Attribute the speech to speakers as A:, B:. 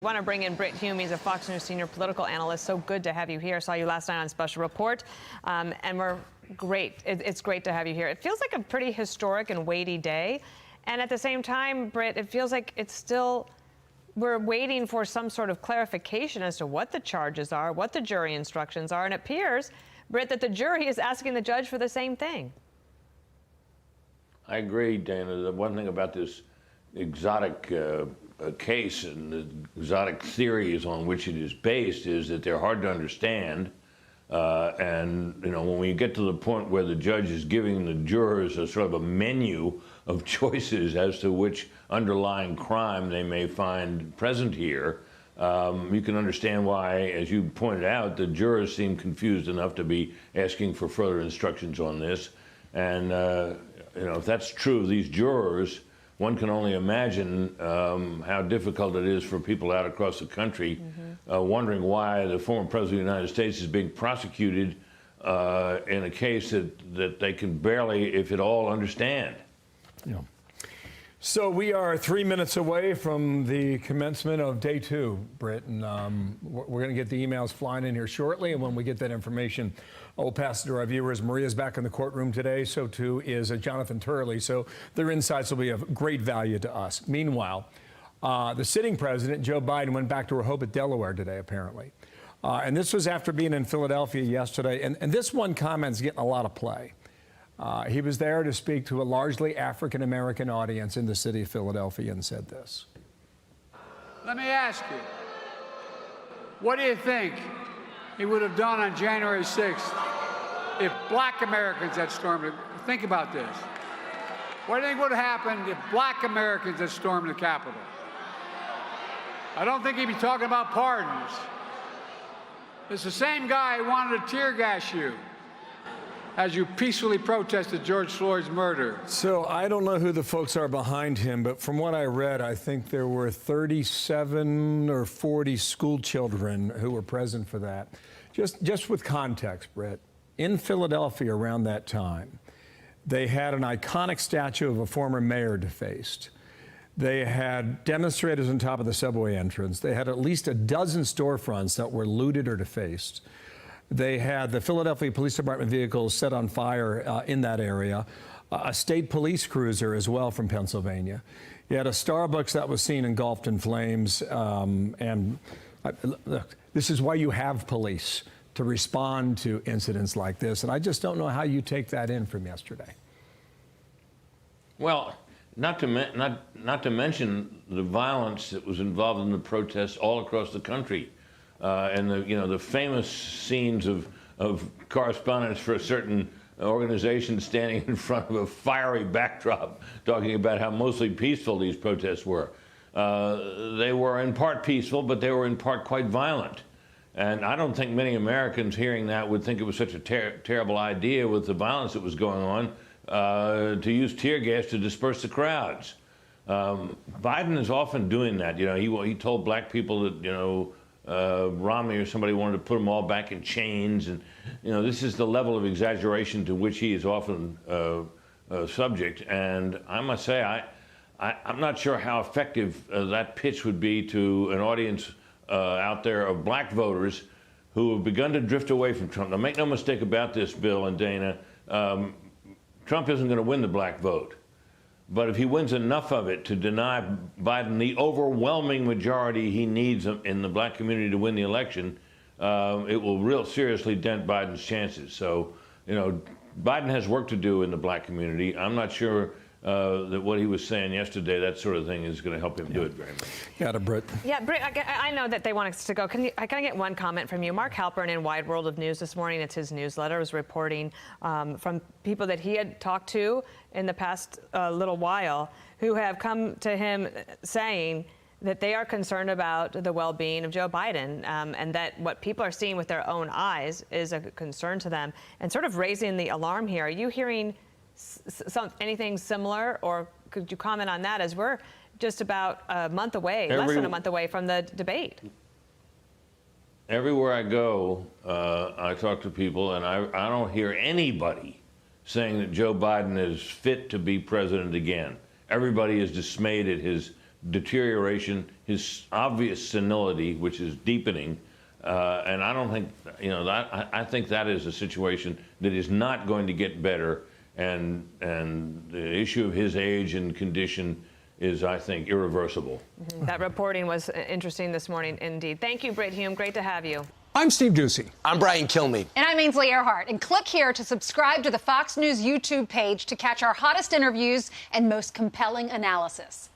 A: I want to bring in Britt Hume. He's a Fox News senior political analyst. So good to have you here. Saw you last night on Special Report, and we're great. It's great to have you here. It feels like a pretty historic and weighty day, and at the same time, Britt, it feels like it's still we're waiting for some sort of clarification as to what the charges are, what the jury instructions are, and it appears, Britt, that the jury is asking the judge for the same thing.
B: I agree, Dana. The one thing about this exotic case and the exotic theories on which it is based is that they're hard to understand. And, you know, when we get to the point where the judge is giving the jurors a sort of a menu of choices as to which underlying crime they may find present here, you can understand why, as you pointed out, the jurors seem confused enough to be asking for further instructions on this. And, you know, if that's true, these jurors, one can only imagine how difficult it is for people out across the country wondering why the former president of the United States is being prosecuted in a case that they can barely, if at all, understand.
C: Yeah. So we are 3 minutes away from the commencement of day 2, Britt, and we're going to get the emails flying in here shortly, and when we get that information, we'll pass it to our viewers. Maria's back in the courtroom today, so too is Jonathan Turley, so their insights will be of great value to us. Meanwhile, the sitting president, Joe Biden, went back to Rehoboth, Delaware today, apparently. And this was after being in Philadelphia yesterday, and this one comment's getting a lot of play. He was there to speak to a largely African-American audience in the city of Philadelphia and said this.
D: Let me ask you, what do you think he would have done on January 6th if black Americans had stormed it? Think about this. What do you think would have happened if black Americans had stormed the Capitol? I don't think he'd be talking about pardons. It's the same guy who wanted to tear gas you as you peacefully protested George Floyd's murder.
C: So I don't know who the folks are behind him, but from what I read, I think there were 37 or 40 school children who were present for that. Just with context, Britt, in Philadelphia around that time, they had an iconic statue of a former mayor defaced. They had demonstrators on top of the subway entrance. They had at least a dozen storefronts that were looted or defaced. They had the Philadelphia Police Department vehicles set on fire in that area, a state police cruiser as well from Pennsylvania. You had a Starbucks that was seen engulfed in flames. Look, this is why you have police, to respond to incidents like this. And I just don't know how you take that in from yesterday.
B: Well, not to mention the violence that was involved in the protests all across the country. And the famous scenes of correspondents for a certain organization standing in front of a fiery backdrop talking about how mostly peaceful these protests were. They were in part peaceful, but they were in part quite violent. And I don't think many Americans hearing that would think it was such a terrible idea with the violence that was going on to use tear gas to disperse the crowds. Biden is often doing that. You know, he told black people that, you know, Romney or somebody wanted to put them all back in chains, and you know, this is the level of exaggeration to which he is often subject. And I must say, I'm not sure how effective that pitch would be to an audience out there of black voters who have begun to drift away from Trump. Now, make no mistake about this, Bill and Dana. Trump isn't going to win the black vote. But if he wins enough of it to deny Biden the overwhelming majority he needs in the black community to win the election, it will real seriously dent Biden's chances. So, you know, Biden has work to do in the black community. I'm not sure that what he was saying yesterday, that sort of thing, is going to help him do it very much.
C: Got it, Britt.
A: Yeah, Britt, I know that they want us to go. Can I get one comment from you? Mark Halpern in Wide World of News this morning, it's his newsletter, was reporting from people that he had talked to in the past little while who have come to him saying that they are concerned about the well-being of Joe Biden, and that what people are seeing with their own eyes is a concern to them, and sort of raising the alarm here. Are you hearing anything similar, or could you comment on that, as we're just about a month away, less than a month away from the debate?
B: Everywhere I go, I talk to people, and I don't hear anybody saying that Joe Biden is fit to be president again. Everybody is dismayed at his deterioration, his obvious senility, which is deepening. And I don't think, I think that is a situation that is not going to get better. And the issue of his age and condition is, I think, irreversible.
A: Mm-hmm. That reporting was interesting this morning, indeed. Thank you, Britt Hume. Great to have you.
E: I'm Steve Ducey.
F: I'm Brian Kilmeade.
G: And I'm Ainsley Earhart. And click here to subscribe to the Fox News YouTube page to catch our hottest interviews and most compelling analysis.